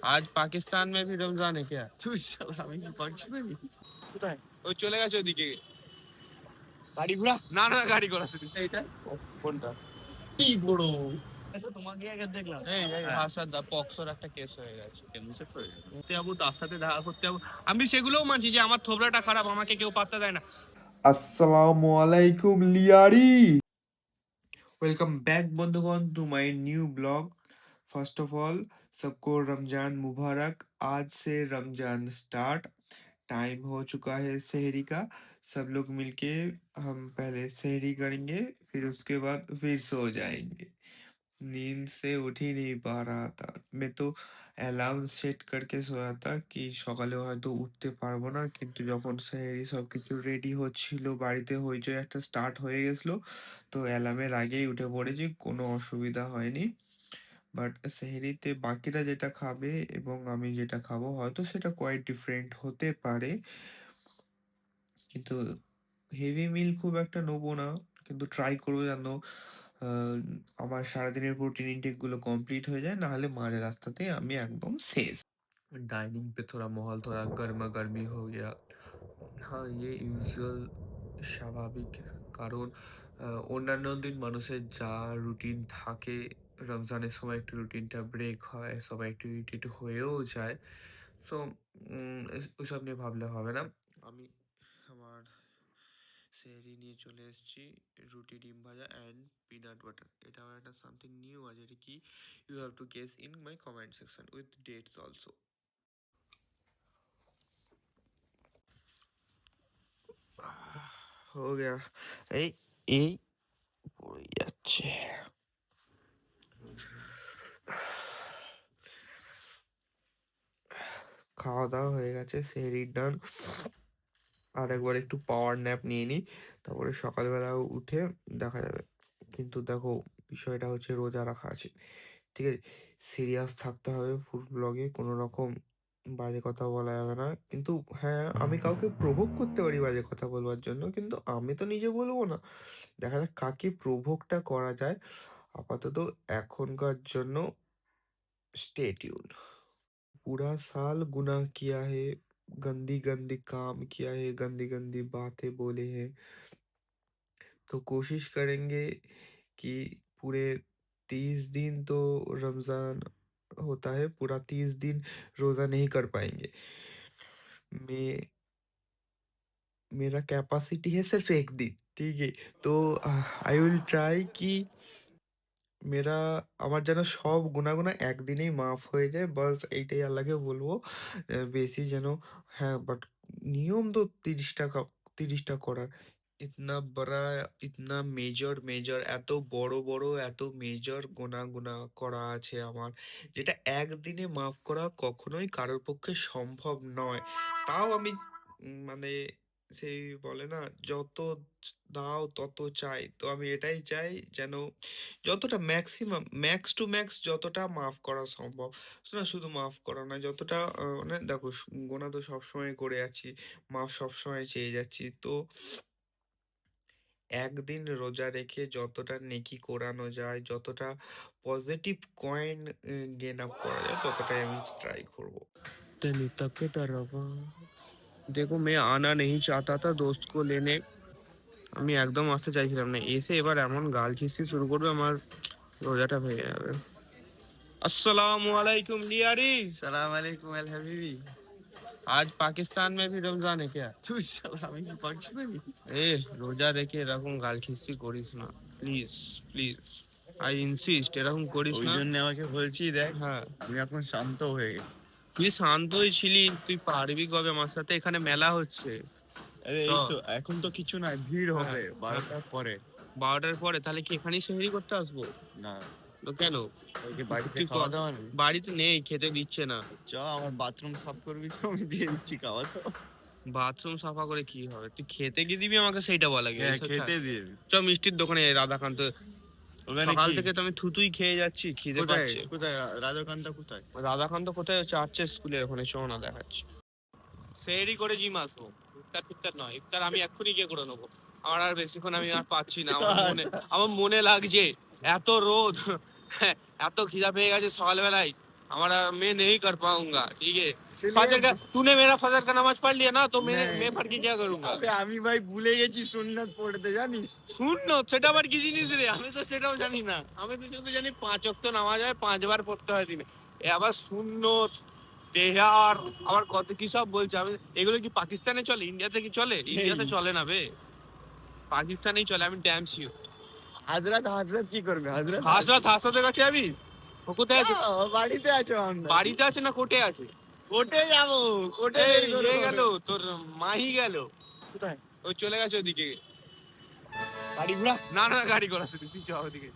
आज पाकिस्तान में भी रमजान है क्या? তুই শালা আমি কি পাকিস্তানি কোথায় ওই চলে গেছে ওদিকে। গাড়ি ঘোড়া না না গাড়ি ঘোড়া শুধু এইটা কোনটা? কি বড় আচ্ছা তোমাকে আগে দেখলাম এই হ্যাঁ হাসান দা পক্সোর একটা কেস হয়ে গেছে। এমনিসে পড়ে গেল করতে যাবো, তার সাথে দেখা করতে যাবো। আমি সেগুলোও মানছি যে আমার থোবড়াটা খারাপ, আমাকে কেউ পাত্তা দেয় না। আসসালামু আলাইকুম লিয়ারি। ওয়েলকাম बैक बंधुगण to my new blog. First of all सबको रमजान मुबारक। आज से रमजान स्टार्ट, टाइम हो चुका है सहरी का। सब लोग मिलके हम पहले सहरी करेंगे, फिर उसके बाद फिर सो जाएंगे। नींद से उठ ही नहीं पा रहा था मैं तो। অ্যালার্ম সেট করকে সোয়া था कि সকালে হয়তো উঠতে পারবো না, কিন্তু যখন সেহরি সবকিছু রেডি হচ্ছিল, বাড়িতে হইচই একটা স্টার্ট হয়ে গেছিলো, তো অ্যালার্মের আগেই উঠে পড়েছি, কোনো অসুবিধা হয়নি। বাট সেহরিতে বাকিরা যেটা খাবে এবং আমি যেটা খাবো হয়তো সেটা কোয়াইট ডিফারেন্ট হতে পারে, কিন্তু হেভি মিল খুব একটা নেবো না, কিন্তু ট্রাই করবো যেন আহ, আমার সারাদিনের প্রোটিন ইনটেকগুলো কমপ্লিট হয়ে যায়, নাহলে মাঝ রাস্তাতে আমি একদম শেষ। डाइनिंग पे थोड़ा माहौल थोड़ा गर्मा गर्मी हो गया। हाँ, ये ইউজুয়াল স্বাভাবিক, কারণ অন্যান্য দিন মানুষের যা রুটিন থাকে, রমজানের সময় একটু রুটিনটা ব্রেক হয়, সবাই একটু ইরিটেট হয়েও যায়। সো ওইসব নিয়ে ভাবলে হবে না। আমি আমার সেহরি নিয়ে চলে এসেছি, রুটি ডিম ভাজা অ্যান্ড পিনাট বাটার। এটা আমার একটা সামথিং নিউ আছে, এটা কি you have to guess in my comment section with dates also. हो गया। এই এই পড়ে যাচ্ছে। খাওয়া দাওয়া হয়ে গেছে, সেহরির ডান। আর একবার একটু পাওয়ার ন্যাপ নিয়ে নিই, তারপরে সকালবেলা উঠে দেখা যাবে। কিন্তু দেখো, বিষয়টা হচ্ছে রোজা রাখা আছে, ঠিক আছে? সিরিয়াস থাকতে হবে ফুল ব্লগে, কোনো রকম বাজে কথা বলা যাবে না। কিন্তু হ্যাঁ, আমি কাউকে প্রভোগ করতে পারি বাজে কথা বলবার জন্য, কিন্তু আমি তো নিজে বলবো না। দেখা যাক কাকে প্রভোগটা করা যায়। আপাতত এখনকার জন্য स्टे ट्यून। पूरा साल गुनाह किया है, गंदी गंदी काम किया है, गंदी गंदी बातें बोले हैं, तो कोशिश करेंगे कि पूरे 30 दिन तो रमज़ान होता है, पूरा 30 दिन रोज़ा नहीं कर पाएंगे। मैं मेरा कैपेसिटी है सिर्फ 1 दिन, ठीक है? तो आई विल ट्राई कि মেরা আমার যেন সব গুনাহ একদিনেই মাফ হয়ে যায়, বাস এইটাই আল্লাহকে বলবো। বেশি যেন, হ্যাঁ, বাট নিয়ম তো 30টা করার। ইতনা বড়া, ইতনা মেজর এত বড় বড় এত মেজর গুনাহ করা আছে আমার, যেটা একদিনে মাফ করা কখনোই কারোর পক্ষে সম্ভব নয়। তাও আমি মানে সেই বলে না, যত দাও তত চাই। তো আমি এটাই চাই যেন যতটা ম্যাক্সিমাম, ম্যাক্স টু ম্যাক্স যতটা মাফ করা সম্ভব, না শুধু মাফ করা নয়, যতটা মানে দেখো, গোনা তো সবসময় করে যাচ্ছি, মাফ সবসময় চেয়ে যাচ্ছি, তো একদিন রোজা রেখে যতটা নেকি করানো যায়, যতটা পজিটিভ কয়েন গেন আপ করা যায়, ততটাই আমি ট্রাই করবো। तेरी तक के तरफ देखो, मैं आना नहीं चाहता था दोस्त को लेने, আমি একদম আসতে চাইছিলাম না, এসে এবার এমন গাল খিস্তি শুরু করবে, আমার রোজাটা ভেঙে যাবে। আসসালামু আলাইকুম লিয়ারি। সালাম আলাইকুম আল হাবিবি आज पाकिस्तान में भी रमजान है क्या? তুই শালা আমি কি পাকিস্তানি এ রোজা রেখে এরকম গাল খিস্তি করিস না, প্লিজ প্লিজ, আই ইনসিস্ট, এরকম করিস ওই না। জন্য আমাকে বলছি দেখ হ্যাঁ, আমি এখন শান্ত হয়ে গেছি তুই শান্তই ছিলি, তুই পারবি কবে? আমার সাথে এখানে মেলা হচ্ছে। আরে চ। এই তো এখন তো কিছু নাই ভিড় হ্যাঁ, হবে হ্যাঁ, 12টার পরে 12টার পরে তাহলে কি এখানেই সেহরি করতে আসবো? না তো কেন? ওই যে বাড়িতে তুই খাওয়া দাওয়া নেই বাড়িতে নেই, খেতে দিচ্ছে না। চ আমার বাথরুম সাফ করবি তো আমি দিয়ে দিচ্ছি খাওয়া দাওয়া বাথরুম সাফা করে কি হবে? তুই খেতে কি দিবি আমাকে, সেইটা বলা গিয়ে হ্যাঁ এইসব ছাড়। খেতে দিয়ে দিবি চ মিষ্টির দোকানে যাই, রাধাকান্ত। ওখানে সকাল কি থেকে তো আমি থুতুই খেয়ে যাচ্ছি, খিদে কোথায় পাচ্ছে। কোথায় রাজকানটা কোথায় রাধাকান্ত কোথায় হচ্ছে? আচ্ছে স্কুলের ওখানে, চো না দেখাচ্ছি। সেহরি করে জিম আসবো, ইফতার ফিফতার নয়। ইফতার আমি এক্ষুনি গিয়ে করে নেবো, আমার আর বেশিক্ষণ আমি আর পাচ্ছি না। আমার মনে লাগছে, এত রোদ, এত খিদা পেয়ে গেছে সকালবেলায়। हमारा मैं नहीं कर पाऊंगा, ठीक है। चलिए। फजर का तूने मेरा फजर का नमाज पढ़ लिया ना, तो नहीं। मैं पढ़ के क्या करूंगा? আবে আমি ভাই ভুলে গেছি সুন্নাত পড়তে জানিস। শূন্য সেটা আবার কি জিনিস রে? আমি তো সেটাও জানি না। আমি তো শুধু জানি 5 ওয়াক্ত নামাজ হয় 5 বার পড়তে হয় দিনে। এ আবার শূন্য তেহার আবার কত কি সব বলছে। আমি এগুলো কি পাকিস্তানে চলে, ইন্ডিয়াতে কি চলে? ইন্ডিয়াতে চলে না বে, পাকিস্তানেই চলে, আমি ড্যাম শিওর। হাজরাত হাজরাত কি করবে হাজরাত? হাসরাতের কাছে যাবি? ও কোথায় আছে? বাড়িতে আছো আমরা। বাড়িতে আছে না কোর্টে আছে? কোর্টে যাবো। কোর্টে এই ইয়ে গেল, তোর মাহি গেল, কোথায়? ও চলে গেছে ওদিকে। বাড়ি ঘোড়া। না না, গাড়ি ঘোড়া শুধু তুই চল ওদিকে।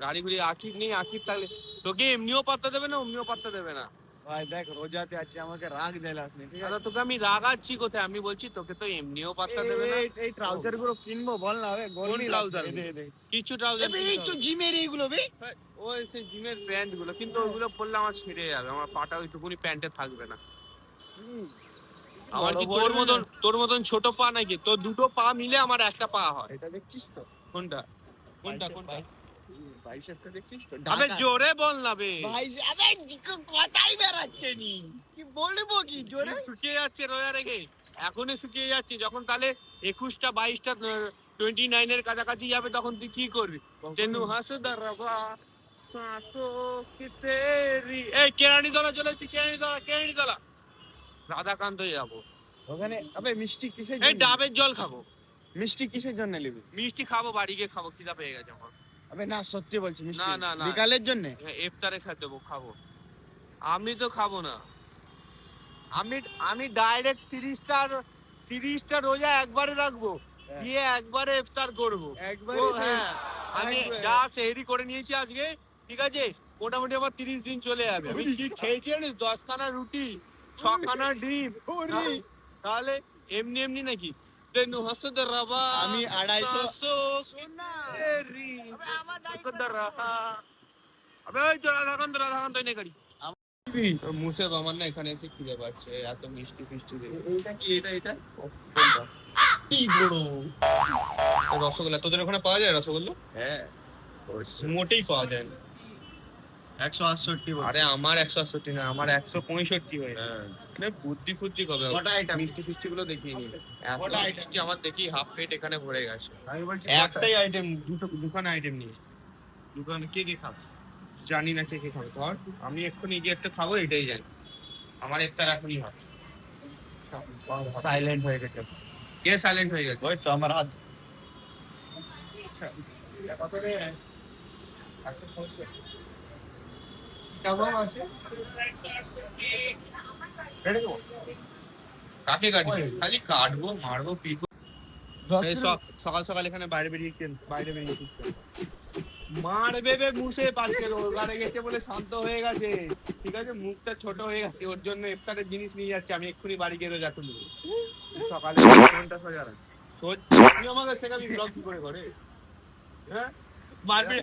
গাড়ি ঘুরিয়ে আকিব নেই, আকিব থাকলে তোকে এমনিও পাত্তা দেবে না, অমনিও পাত্তা দেবে না। ভাই দেখ রোজাতে আছে আমাকে রাগ জ্বালাস নি, ঠিক দাদা আছে? তোকে আমি রাগাচ্ছি কোথায়? আমি বলছি তোকে তো এমনিও পাত্তা দেবে না। এই ট্রাউজার গুলো কিনবো বল না, গরমই trouser? লাগছে। দে দে। কিছু ট্রাউজার এই তো জিমের এইগুলো বে। ওই সেই জিমের প্যান্ট গুলো, কিন্তু ওগুলো পরলে আমার ছিঁড়ে যাবে, আমার পাটা ওইটুকুনি প্যান্টে থাকবে না। আমার কি তোর মতন ছোট পা নাকি? তোর দুটো পা মিলে আমার একটা পা হয়। এটা দেখছিস তো? কোনটা কোনটা কোনটা? বাইসেপটা দেখছিস তো? আবে জোরে বল না বে, আবে কথাই বেরাচ্ছে নি। কি বলবো কি জোরে? শুকিয়ে যাচ্ছে রোজা রেখে, এখনই শুকিয়ে যাচ্ছে। যখন তাহলে 21টা 22টা 29 এর কাছাকাছি যাবে, তখন তুই কি করবি? তেনু হাসুদা রবা সাসো কি তেরি। এই কেরানি দলা চলে এসেছি, কেরানি দলা রাধাকান্ত যাবো। ওখানে আবে মিষ্টি কিসের এই জন্য? ডাবের জল খাবো, মিষ্টি কিসের জন্য নিবি? মিষ্টি খাবো, বাড়ি গিয়ে খাবো, খিদা পেয়ে গেছে আমার। আবে না সত্যি বলছি মিষ্টি। না, না, না। বিকালের জন্য? ইফতারে খেতে দেবো, খাবো। আমি তো খাবো না। আমি ডাইরেক্ট 30টা রোজা একবারে রাখবো, দিয়ে একবারে ইফতার করবো। একবারে ও হ্যাঁ, আমি একবারে। যা সেহরি করে নিয়েছি আজকে, ঠিক আছে, মোটামুটি আমার 30 দিন চলে যাবে। আমি কি খেয়েছি জানিস? 10 খানা রুটি, 6 খানা ডিম। ওরে। তাহলে এমনি এমনি নাকি? তেনু হাসুদ রাবা আমি 250 সাসো তেরি কদর রাহা। আবে ওই তো রাধাকান্ত এনে গাড়ি। মুসে আমার না এখানে এসে খিদে পাচ্ছে, এত মিষ্টি ফিষ্টি দেবে। এইটা কি এটা? কি বড় রসগোল্লা তোদের ওখানে পাওয়া যায়? রসগোল্লা হ্যাঁ মোটেই পাওয়া যায় না। 168 আরে আমার 168 না, আমার 165 হয়ে হ্যাঁ। মানে বুদ্ধি ফুদ্ধি কবে হবে? কটা item? মিষ্টি ফিষ্টি গুলো দেখিয়ে নি। এত কটা item? মিষ্টি আমার দেখি হাফ প্লেট এখানে ভরে গেছে। আমি বলছি একটাই আইটেম, দুখানা আইটেম নিয়ে দুখানে কে খাবে জানি না, কে খাবে। ধর আমি এক্ষুনি গিয়ে একটা খাবো, এটাই জানি। আমার একটা এখনই হবে। সাইলেন্ট হয়ে গেছে। কে সাইলেন্ট হয়ে গেছে? ওই তো আমার হাত। কাকে কাটবি? খালি কাটবো, মারবো, পিটবো। এই সকাল সকাল এখানে বাইরে বেরিয়েছিস কেন? মারবে বে মুসে, পাঁচকে রোগারে গেছে বলে শান্ত হয়ে গেছে, ঠিক আছে, মুখটা ছোট হয়ে গেছে, ওর জন্য ইফতারের জিনিস নিয়ে যাচ্ছে। আমি এক্ষুনি বাড়ি গিয়ে রোজা খুলবো। সকালে কোনটা সোজা রাখ। তুই আমাকে শেখাবি ব্লগ কি করে করে? হ্যাঁ মারবে।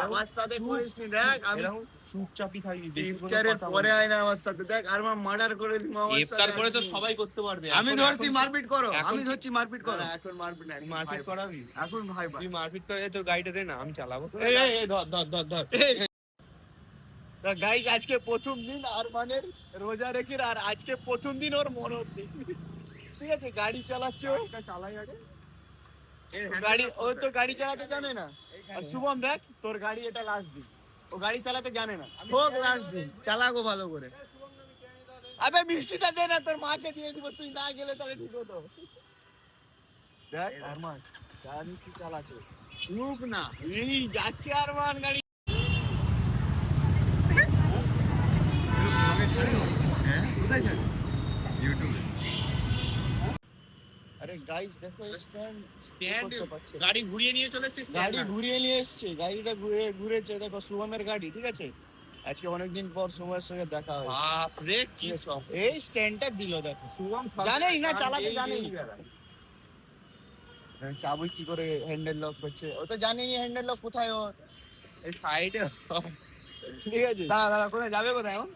আমার সাথে করিস নি, দেখ আমি এরকম চুপচাপই থাকবি, বেশি কোনো ইফতারের কথা পরে বলবি না। আয় না আমার সাথে, দেখ আর আমার মার্ডার করে দিম আমার সাথে। ইফতার করে তো সবাই করতে পারবে। আমি এখন- ধরছি এখন- মারপিট করো, এখন আমি কি- ধরছি মারপিট করো। এখন মারপিট না, মারপিট করাবি? এখন ভাই তুই মারপিট করে তোর গাড়িটা দে না, আমি চালাবো। এই এই এই, ধর ধর ধর ধর। গাইস আজকে প্রথম দিন আরমানের রোজা রেখে, আর আজকে প্রথম দিন ওর মরদ দিন, ঠিক আছে? গাড়ি চালাচ্ছে ও, চালাই আগে। গাড়ি ও তো গাড়ি চালাতে জানে না। আর শুভম দেখ তোর গাড়ি এটা লাস্ট দিন, ও গাড়ি চালাতে জানে না। হোক লাস্ট দিন, চালাগো ভালো করে। আবে মিষ্টিটা দে না, তোর মাকে দিয়ে দিব, তুই না গেলে তাহলে ঠিক হতো। দেখ আরমান গাড়ি কি চালাচ্ছে, রুক না, এই যাচ্ছে আরমান গাড়ি। আরে গাইস দেখো স্ট্যান্ড গাড়ি ঘুরিয়ে নিয়ে চলে এসেছিস। গাড়ি ঘুরিয়ে নিয়ে এসছে, গাড়িটা ঘুরেছে। দেখো শুভমের গাড়ি, ঠিক আছে? আজকে অনেকদিন পর শুভমের সঙ্গে দেখা হয়। বাপ রে কি সব। এই স্ট্যান্ডটা দিল দেখো, শুভম জানেই না চালাতে, জানেই চাবি কি করে হ্যান্ডেল লক করছে, ও তো জানেই হ্যান্ডেল লক কোথায় ওর। এই সাইডে ঠিক আছে, দাঁড়া কোথায় যাবে, কোথায় এখন?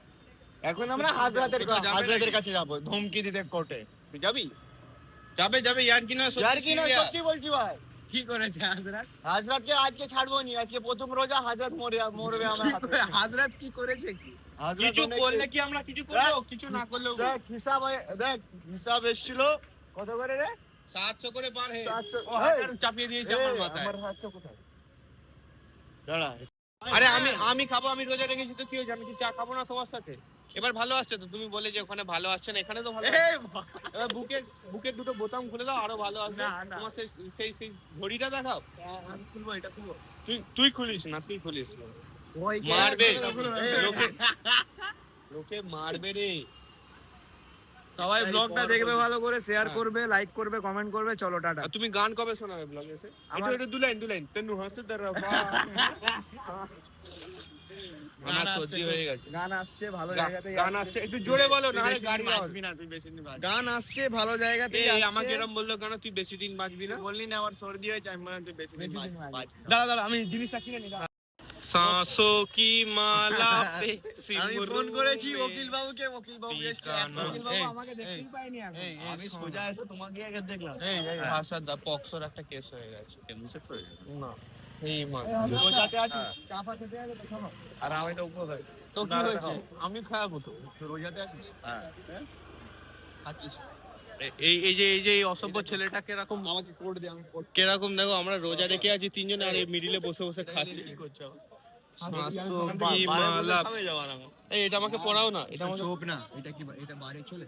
এখন আমরা হাজরাতের কোথাও যাবে হাজরাতের নাকি? কাছে যাবো ধমকি দিতে কোর্টে। তুই যাবি? যাবে ইয়ার কি না यार কি না, সত্যি বলছি ভাই। কি করেছে হাজরাত? হাজরাতকে আজকে ছাড়বো নি, আজকে প্রথম রোজা, হাজরাত মরবে আমার হাতে। হাজরাত কি করেছে কি? হাজরাত কিছু অনেক- করলে কি আমরা কিছু করবো? কিছু না করলেও দেখ হিসাব এসেছিল কত করে রে? 700 করে পার হে 700 ও হাজার চাপিয়ে দিয়েছে আমার মাথায়। আমার 700 কোথায়? দাঁড়া, আরে আমি খাবো, আমি রোজা রেখেছি তো কি হয়েছে? আমি কি চা খাবো না তোমার সাথে? এবার ভালো আসছে তো? তুমি বলে যে ওখানে ভালো আসছে না, এখানে তো ভালো আসছে। এবার বুকের দুটো বোতাম খুলে দাও, আরো ভালো আসবে। না, না। তোমার সেই ঘড়িটা দেখাও। আমি খুলবো, এটা খুলবো। তুই খুলিস না, তুই খুলিস না। ওই মারবে এই, লোকে মারবে রে। সবাই ব্লগটা দেখবে, ভালো করে শেয়ার হ্যাঁ। করবে, লাইক করবে, কমেন্ট করবে। চলো টাটা। আর তুমি গান কবে শোনাবে ব্লগে এসে? আমার- একটু দুলাইন তেনু হাসতে দাঁড়া। আমার সর্দি হয়ে গেছে। গান আসছে ভালো গা- জায়গাতেই গান আসছে, একটু জোরে বলো, না হলে গাড়ি আওয়াজ। না, তুই বেশি দিন বাঁচবি না। গান আসছে ভালো জায়গাতেই এই আসছে। আমাকে এরকম বললো কেন? তুই বেশি দিন বাঁচবি না। বললি না আমার সর্দি হয়েছে, আমি মনে হয় তুই বেশি দিন বাঁচবি না। দাঁড়া আমি জিনিসটা কিনে নি। सांसों की माला पे আমি ফোন করেছি ওকিল বাবুকে, ওকিল বাবু এসেছে। ঠিকানা। ওকিল বাবু এই, আমাকে দেখতেই পাইনি এখন। এই, আমি শোনো। সোজা এসে তোমাকে আগে দেখলাম। ভাষা দা পক্সোর একটা কেস হয়ে গেছে। না এই মা রোজাতে আছিস? চা ফা খেতে হবে তো শোনো। আর আমি তো উপোস আছি। তো কি হয়েছে? আমি খাবো তো। তুই রোজাতে আছিস? হ্যাঁ। আছিস? এই যে এই অসভ্য ছেলেটা কিরকম আমাকে কোড দে, আমি কোড কিরকম দেখো, আমরা রোজা রেখে আছি তিনজনে আর এই মিডিলে বসে বসে খাচ্ছি। কি করছো? सांसों की माला। এই এটা আমাকে পড়াও না, এটা আমাকে চোপ না, এটা কি এটা বাইরে চলে?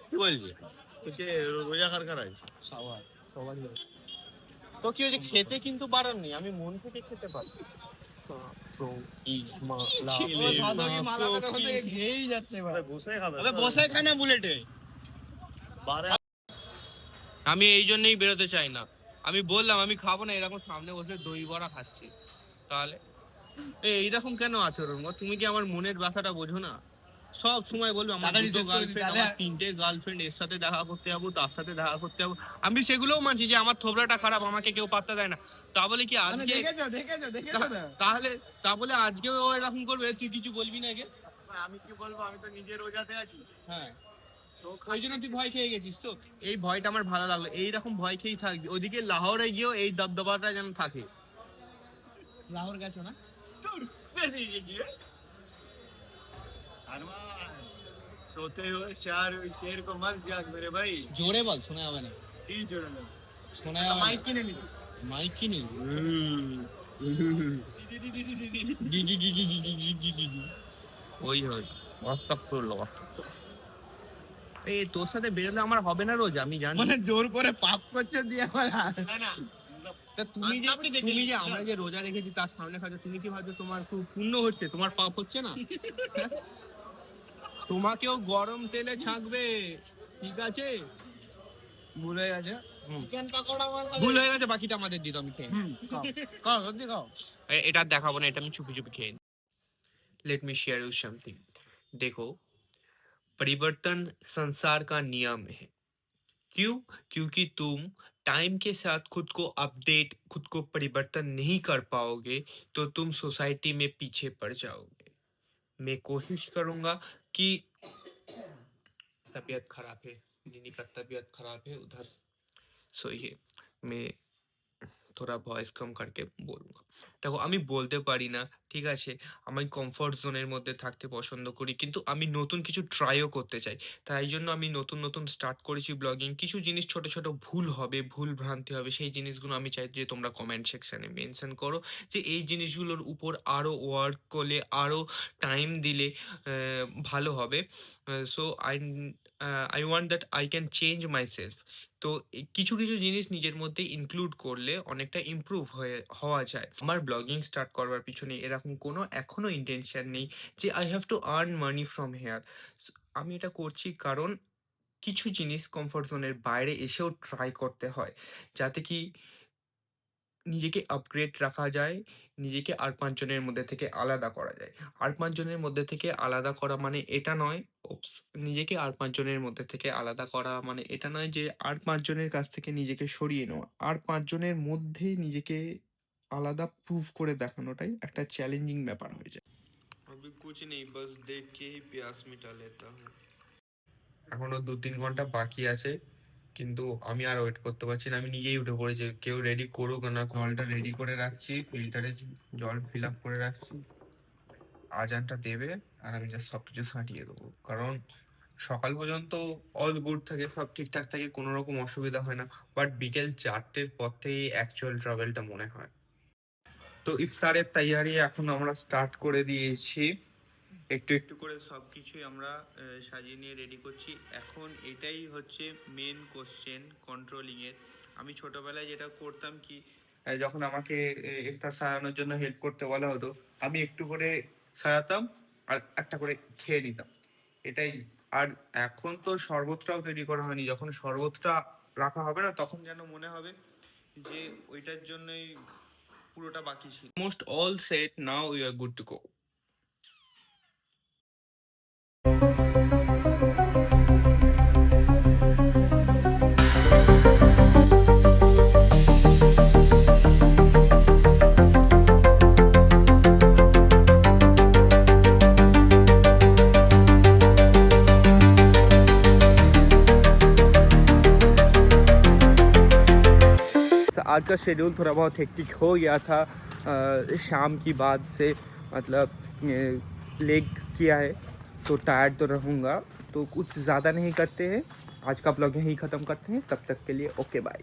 কি বলছি? তোকে রোজা কার আছে? সবারই হয়। তো কি হয়েছে? খেতে কিন্তু বাড়াননি, আমি মন থেকে খেতে পারি। सांसों की माला ছেলে, पे, সাদা কি মালা सांसों কথা বলতে की- ঘেয়েই যাচ্ছে ভাই। বসে খাবে। আবে বসে খায় না বুলেটে। আমি এই জন্যই বেরোতে চাই না। আমি বললাম আমি খাবো না, এরকম সামনে বসে দই বড়া খাচ্ছি। তাহলে এইরকম কেন আচরণ গো? তুমি কি আমার মনের ব্যথাটা বোঝো না? সব সময় বলবো আমার তাড়াতাড়ি দুটো শেষ করে দিতে গার্লফ্রেন্ড, হবে। আমার 3টে গার্লফ্রেন্ড, এর সাথে দেখা করতে যাবো, তার সাথে দেখা করতে যাবো। আমি সেগুলোও মানছি যে আমার থোবড়াটা খারাপ, আমাকে কেউ পাত্তা দেয় না। তা বলে কি মানে আজকে দেখেছো তো? তাহলে তা বলে আজকেও ও এরকম করবে? তুই কিছু বলবি না কে? আমি কি বলবো, আমি তো নিজে রোজাতে আছি। হ্যাঁ, ওই জন্য তুই ভয় খেয়ে গেছিস তো। এই ভয়টা আমার ভালো লাগলো, এইরকম ভয় খেয়েই থাকবি। ওইদিকে লাহোরে গিয়েও এই দবদবাটা যেন থাকে। লাহোর গেছো না? দূর দিয়ে গেছি। আরমান, सोते हुए शेर को मत जाग मेरे भाई। জোরে বল, শোনা যাবে না। কি জোরে না? শোনা যাবে মাইক না। কিনে নিবি? মাইক কিনে ওই হয় আস্তাগফিরুল্লাহ। এই তোর সাথে বেরোলে আমার হবে না রোজ, আমি জানি। মানে জোর করে পাপ করছো দিয়ে আবার না না। তা তুমি যে আমরা যে রোজা রেখেছি তার সামনে খাচ্ছ, তুমি কি ভাবছো তোমার খুব পুণ্য হচ্ছে, তোমার পাপ হচ্ছে না? তোমাকেও গরম তেলে ছাঁকবে, ঠিক আছে? ভুলে গেছে। চিকেন পাকোড়া ভুল হয়ে গেছে, বাকিটা আমাদের দিত, আমি খেয়ে নিই। খাও সত্যি খাও। এটা দেখাবো না, এটা আমি চুপি চুপি খেয়ে নিই। Let me share you something. देखो, परिवर्तन संसार का नियम है। क्यों? क्योंकि तुम टाइम के साथ खुद को अपडेट, खुद को परिवर्तन नहीं कर पाओगे तो तुम सोसाइटी में पीछे पड़ जाओगे। मैं कोशिश करूंगा कि तबीयत खराब है, दीदी का तबीयत खराब है उधर सोइए, मैं थोड़ा ভয়েস কম করকে বলবো। দেখো আমি বলতে পারি না, ঠিক আছে? আমি কমফোর্ট জোনের মধ্যে থাকতে পছন্দ করি, কিন্তু আমি নতুন কিছু ট্রাইও করতে চাই। তাই জন্য আমি নতুন নতুন স্টার্ট করেছি ব্লগিং। কিছু জিনিস ছোট ছোট ভুল হবে, ভুল ভ্রান্তি হবে, সেই জিনিসগুলো আমি চাই যে তোমরা কমেন্ট সেকশনে মেনশন করো যে এই জিনিসগুলোর উপর আরও ওয়ার্ক করলে, আরও টাইম দিলে ভালো হবে। So I want that I can change my self. তো কিছু কিছু জিনিস নিজের মধ্যে ইনক্লুড করলে অনেকটা ইমপ্রুভ হওয়া যায়। আমার ব্লগিং স্টার্ট করবার পিছনে এরকম কোনো এখনো ইন্টেনশন নেই যে I have to earn money from here. আমি এটা করছি কারণ কিছু জিনিস কমফোর্ট জোনের বাইরে এসেও ট্রাই করতে হয়, যাতে কি নিজেকে আপগ্রেড রাখা যায়, নিজেকে আর ৫ জনের মধ্যে থেকে আলাদা করা যায়। আর ৫ জনের মধ্যে থেকে আলাদা করা মানে এটা নয়, নিজেকে আর ৫ জনের মধ্যে থেকে আলাদা করা মানে এটা নয় যে আর ৫ জনের কাছ থেকে নিজেকে সরিয়ে নেওয়া। আর ৫ জনের মধ্যে নিজেকে আলাদা প্রুভ করে দেখানোটাই একটা চ্যালেঞ্জিং ব্যাপার হয়ে যায়। अभी कुछ नहीं, बस देख के ही प्यास मिटा लेता हूँ। এখনো ২-৩ ঘন্টা বাকি আছে, কিন্তু আমি আর ওয়েট করতে পারছি না, আমি নিজেই উঠে পড়েছি। কেউ রেডি করুক না, জলটা রেডি করে রাখছি, ফিল্টারে জল ফিল আপ করে রাখছি, আজানটা দেবে আর আমি জাস্ট সবকিছু সাঁটিয়ে দেবো। কারণ সকাল পর্যন্ত অল গুড থাকে, সব ঠিকঠাক থাকে, কোনো রকম অসুবিধা হয় না, বাট বিকেল 4টের পর থেকেই অ্যাকচুয়াল ট্রাভেলটা মনে হয়। তো ইফতারের তৈয়ারি এখন আমরা স্টার্ট করে দিয়েছি, একটু একটু করে সব কিছুই আমরা সাজিয়ে নিয়ে রেডি করছি। এখন এটাই হচ্ছে মেন কোশ্চেন কন্ট্রোলিংয়ের। আমি ছোটোবেলায় যেটা করতাম কি, যখন আমাকে ইফতার সাজানোর জন্য হেল্প করতে বলা হতো, আমি একটু করে সাজাতাম আর একটা করে খেয়ে নিতাম, এটাই। আর এখন তো শরবতটাও তৈরি করা হয়নি, যখন শরবতটা রাখা হবে না তখন যেন মনে হবে যে ওইটার জন্যই পুরোটা বাকি ছিল। Most all set, now we are good to go. आज का शेड्यूल थोड़ा बहुत हेक्टिक हो गया था, शाम की बाद से, मतलब लेग किया है तो टायर्ड तो रहूँगा, तो कुछ ज़्यादा नहीं करते हैं। आज का ब्लॉग यहीं ख़त्म करते हैं, तब तक के लिए ओके बाय।